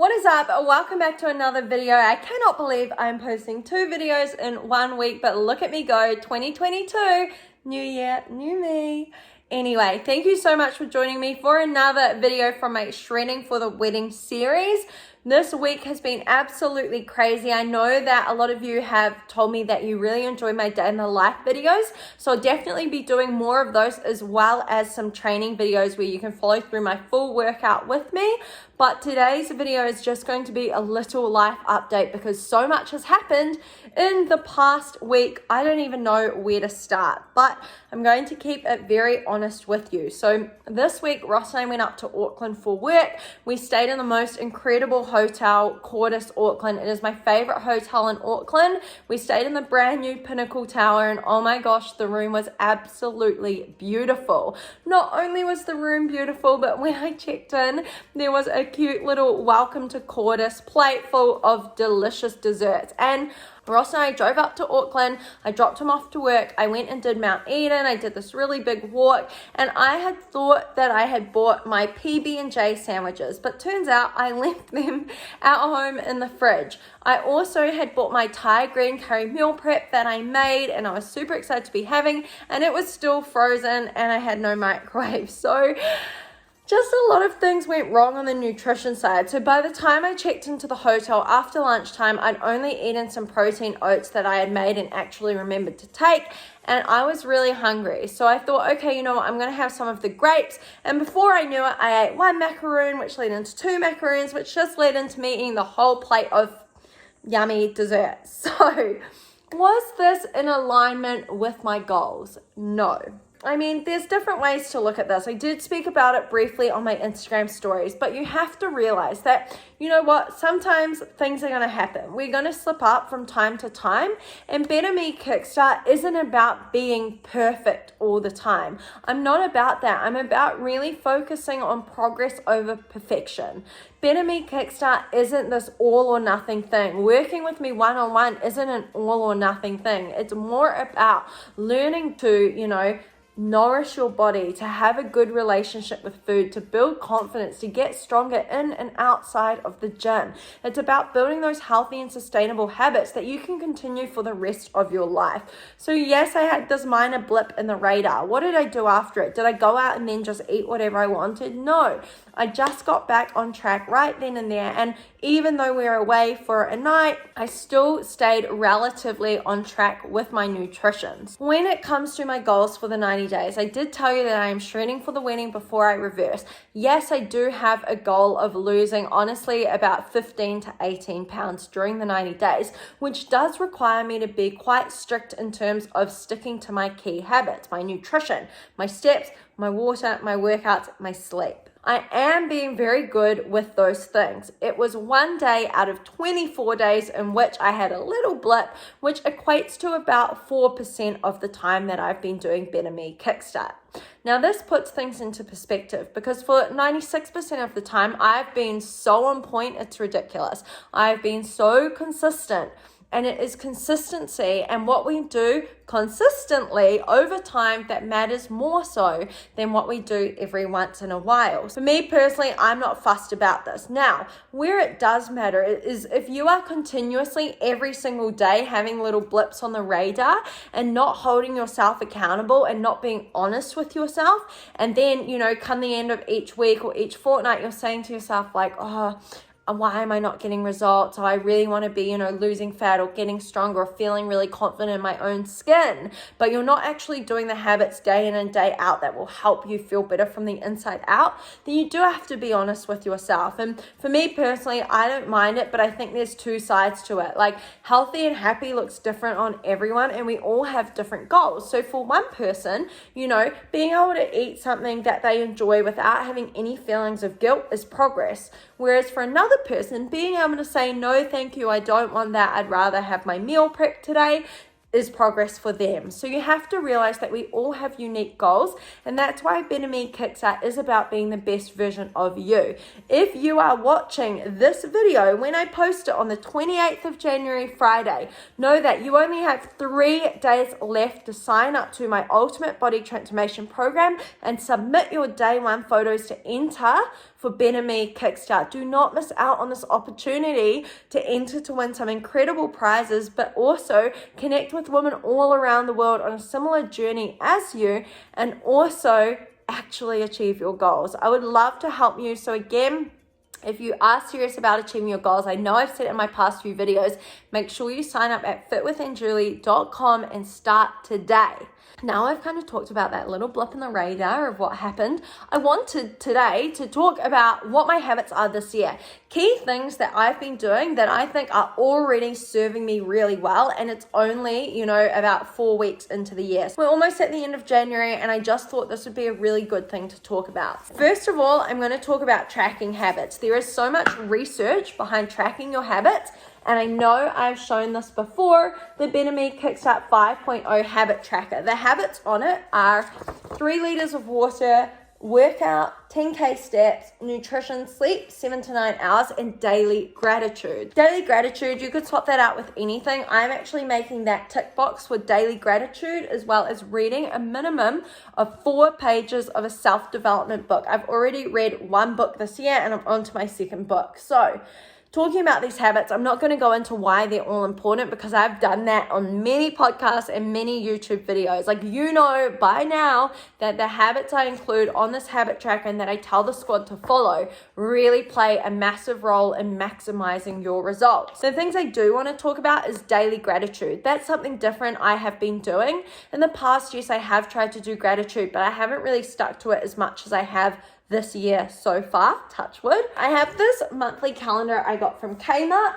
What is up? Welcome back to another video. I cannot believe I'm posting 2 videos in 1 week, but look at me go, 2022, new year, new me. Anyway, thank you so much for joining me for another video from my Shredding for the Wedding series. This week has been absolutely crazy. I know that a lot of you have told me that you really enjoy my day in the life videos, so I'll definitely be doing more of those, as well as some training videos where you can follow through my full workout with me. But today's video is just going to be a little life update because so much has happened in the past week. I don't even know where to start, but I'm going to keep it very honest with you. So this week, Ross and I went up to Auckland for work. We stayed in the most incredible hotel, Cordis, Auckland. It is my favorite hotel in Auckland. We stayed in the brand new Pinnacle Tower, and oh my gosh, the room was absolutely beautiful. Not only was the room beautiful, but when I checked in, there was a cute little welcome to Cordis plate full of delicious desserts. And Ross and I drove up to Auckland. I dropped him off to work. I went and did Mount Eden. I did this really big walk, and I had thought that I had bought my PB&J sandwiches, but turns out I left them at home in the fridge. I also had bought my Thai green curry meal prep that I made, and I was super excited to be having, and it was still frozen, and I had no microwave. So just a lot of things went wrong on the nutrition side. So by the time I checked into the hotel after lunchtime, I'd only eaten some protein oats that I had made and actually remembered to take, and I was really hungry. So I thought, okay, you know what, I'm going to have some of the grapes. And before I knew it, I ate 1 macaroon, which led into 2 macaroons, which just led into me eating the whole plate of yummy dessert. So was this in alignment with my goals? No. I mean, there's different ways to look at this. I did speak about it briefly on my Instagram stories, but you have to realize that, you know what, sometimes things are going to happen. We're going to slip up from time to time, and Better Me Kickstart isn't about being perfect all the time. I'm not about that. I'm about really focusing on progress over perfection. Better Me Kickstart isn't this all or nothing thing. Working with me one-on-one isn't an all or nothing thing. It's more about learning to, nourish your body, to have a good relationship with food, to build confidence, to get stronger in and outside of the gym. It's about building those healthy and sustainable habits that you can continue for the rest of your life. So yes, I had this minor blip in the radar. What did I do after it? Did I go out and then just eat whatever I wanted? No. I just got back on track right then and there, and even though we were away for a night, I still stayed relatively on track with my nutrition. When it comes to my goals for the 90 days, I did tell you that I am shredding for the wedding before I reverse. Yes, I do have a goal of losing, honestly, about 15 to 18 pounds during the 90 days, which does require me to be quite strict in terms of sticking to my key habits, my nutrition, my steps, my water, my workouts, my sleep. I am being very good with those things. It was 1 day out of 24 days in which I had a little blip, which equates to about 4% of the time that I've been doing Better Me Kickstart. Now this puts things into perspective, because for 96% of the time I've been so on point, it's ridiculous. I've been so consistent. And it is consistency and what we do consistently over time that matters more so than what we do every once in a while. For me personally, I'm not fussed about this. Now, where it does matter is if you are continuously every single day having little blips on the radar and not holding yourself accountable and not being honest with yourself, and then, come the end of each week or each fortnight, you're saying to yourself like, why am I not getting results? I really want to be, losing fat or getting stronger or feeling really confident in my own skin. But you're not actually doing the habits day in and day out that will help you feel better from the inside out. Then you do have to be honest with yourself. And for me personally, I don't mind it, but I think there's 2 sides to it. Like, healthy and happy looks different on everyone, and we all have different goals. So for one person, being able to eat something that they enjoy without having any feelings of guilt is progress. Whereas for another person, being able to say, no, thank you, I don't want that, I'd rather have my meal prep today, is progress for them. So you have to realize that we all have unique goals, and that's why Better Me Kickstart is about being the best version of you. If you are watching this video when I post it on the 28th of January, Friday, know that you only have 3 days left to sign up to my Ultimate Body Transformation Program and submit your day 1 photos to enter for Better Me Kickstart. Do not miss out on this opportunity to enter to win some incredible prizes, but also connect with women all around the world on a similar journey as you, and also actually achieve your goals. I would love to help you. So again, if you are serious about achieving your goals, I know I've said it in my past few videos, make sure you sign up at fitwithanjuli.com and start today. Now I've kind of talked about that little blip in the radar of what happened. I wanted today to talk about what my habits are this year. Key things that I've been doing that I think are already serving me really well, and it's only, about 4 weeks into the year. We're almost at the end of January, and I just thought this would be a really good thing to talk about. First of all, I'm going to talk about tracking habits. There is so much research behind tracking your habits, and I know I've shown this before, the Better Me Kickstart 5.0 habit tracker. The habits on it are 3 liters of water, workout, 10K steps, nutrition, sleep 7 to 9 hours, and daily gratitude. Daily gratitude, you could swap that out with anything. I'm actually making that tick box for daily gratitude, as well as reading a minimum of 4 pages of a self-development book. I've already read 1 book this year, and I'm on to my 2nd book. So, talking about these habits, I'm not going to go into why they're all important, because I've done that on many podcasts and many YouTube videos. By now that the habits I include on this habit tracker and that I tell the squad to follow really play a massive role in maximizing your results. So the things I do want to talk about is daily gratitude. That's something different I have been doing. In the past, yes, I have tried to do gratitude, but I haven't really stuck to it as much as I have this year so far, touch wood. I have this monthly calendar I got from Kmart,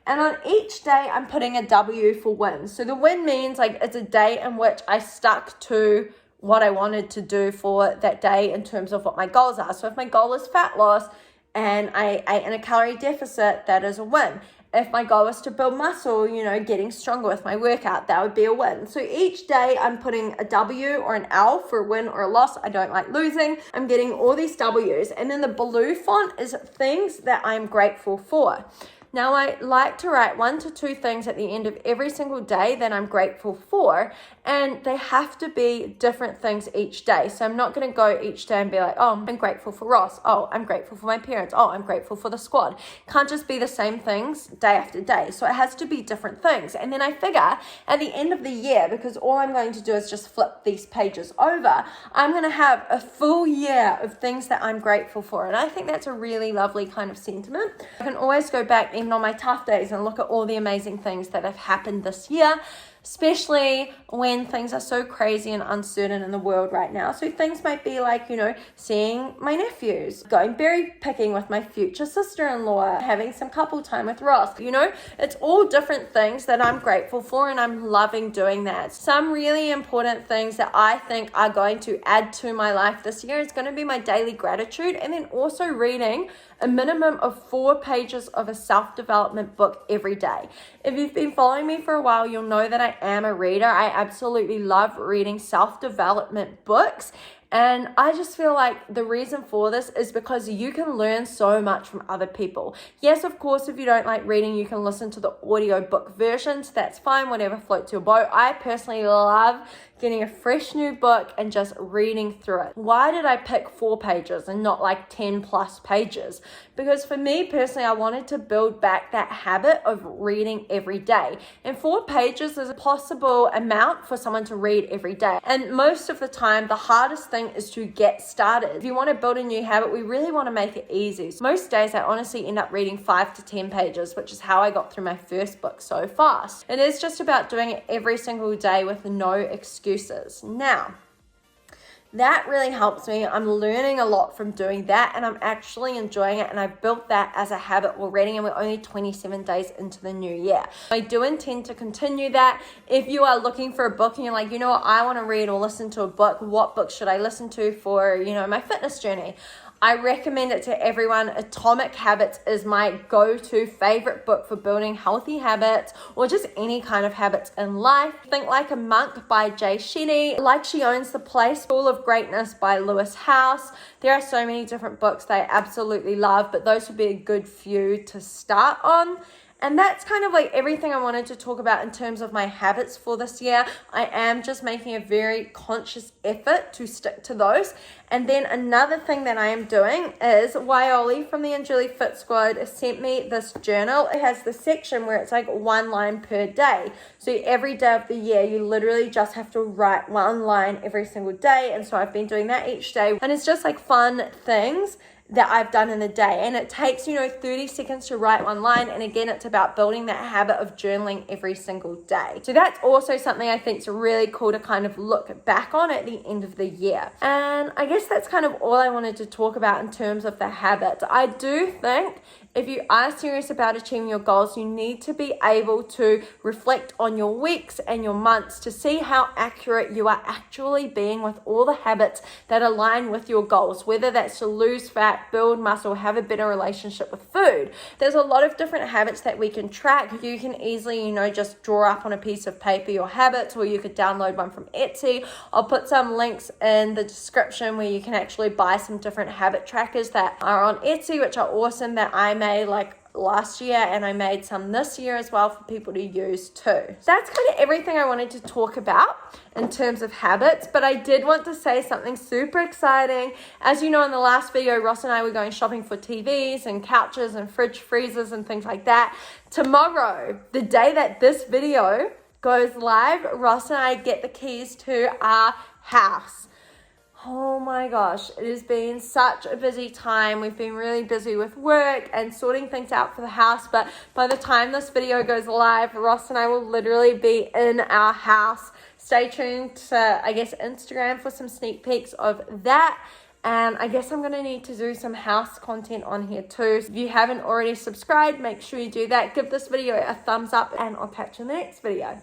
and on each day I'm putting a W for win. So the win means it's a day in which I stuck to what I wanted to do for that day in terms of what my goals are. So if my goal is fat loss and I ate in a calorie deficit, that is a win. If my goal is to build muscle, getting stronger with my workout, that would be a win. So each day I'm putting a W or an L for a win or a loss. I don't like losing. I'm getting all these W's. And then the blue font is things that I'm grateful for. Now, I like to write 1 to 2 things at the end of every single day that I'm grateful for, and they have to be different things each day. So I'm not going to go each day and be like, oh, I'm grateful for Ross. Oh, I'm grateful for my parents. Oh, I'm grateful for the squad. Can't just be the same things day after day. So it has to be different things. And then I figure at the end of the year, because all I'm going to do is just flip these pages over, I'm going to have a full year of things that I'm grateful for. And I think that's a really lovely kind of sentiment. I can always go back even on my tough days and look at all the amazing things that have happened this year, especially when things are so crazy and uncertain in the world right now. So things might be like, seeing my nephews, going berry picking with my future sister-in-law, having some couple time with Ross. It's all different things that I'm grateful for, and I'm loving doing that. Some really important things that I think are going to add to my life this year is going to be my daily gratitude, and then also reading a minimum of 4 pages of a self-development book every day. If you've been following me for a while, you'll know that I am a reader. I absolutely love reading self-development books. And I just feel like the reason for this is because you can learn so much from other people. Yes, of course, if you don't like reading, you can listen to the audiobook versions. That's fine, whatever floats your boat. I personally love getting a fresh new book and just reading through it. Why did I pick 4 pages and not 10 plus pages? Because for me personally, I wanted to build back that habit of reading every day. And 4 pages is a possible amount for someone to read every day. And most of the time, the hardest thing is to get started. If you want to build a new habit, we really want to make it easy. So most days I honestly end up reading 5 to 10 pages, which is how I got through my first book so fast. It is just about doing it every single day with no excuses. Now, that really helps me. I'm learning a lot from doing that, and I'm actually enjoying it, and I've built that as a habit already, and we're only 27 days into the new year. I do intend to continue that. If you are looking for a book and you're like, I want to read or listen to a book, what book should I listen to for, my fitness journey? I recommend it to everyone. Atomic Habits is my go-to favorite book for building healthy habits or just any kind of habits in life. Think Like a Monk by Jay Shetty. Like She Owns the Place, School of Greatness by Lewis Howes. There are so many different books that I absolutely love, but those would be a good few to start on. And that's kind of like everything I wanted to talk about in terms of my habits for this year. I am just making a very conscious effort to stick to those. And then another thing that I am doing is Wyoli from the ANJULI Fit Squad sent me this journal. It has this section where it's like 1 line per day. So every day of the year, you literally just have to write 1 line every single day. And so I've been doing that each day. And it's just like fun things that I've done in a day, and it takes 30 seconds to write 1 line, and again it's about building that habit of journaling every single day. So that's also something I think is really cool to kind of look back on at the end of the year. And I guess that's kind of all I wanted to talk about in terms of the habits. I do think if you are serious about achieving your goals, you need to be able to reflect on your weeks and your months to see how accurate you are actually being with all the habits that align with your goals, whether that's to lose fat, build muscle, have a better relationship with food. There's a lot of different habits that we can track. You can easily, just draw up on a piece of paper your habits, or you could download one from Etsy. I'll put some links in the description where you can actually buy some different habit trackers that are on Etsy, which are awesome, that I made like last year, and I made some this year as well for people to use too. So that's kind of everything I wanted to talk about in terms of habits, but I did want to say something super exciting. As you know, in the last video, Ross and I were going shopping for TVs and couches and fridge freezers and things like that. Tomorrow, the day that this video goes live, Ross and I get the keys to our house. Oh my gosh, it has been such a busy time. We've been really busy with work and sorting things out for the house, but by the time this video goes live, Ross and I will literally be in our house. Stay tuned to, I guess, Instagram for some sneak peeks of that. And I guess I'm going to need to do some house content on here too. If you haven't already subscribed, make sure you do that. Give this video a thumbs up, and I'll catch you in the next video.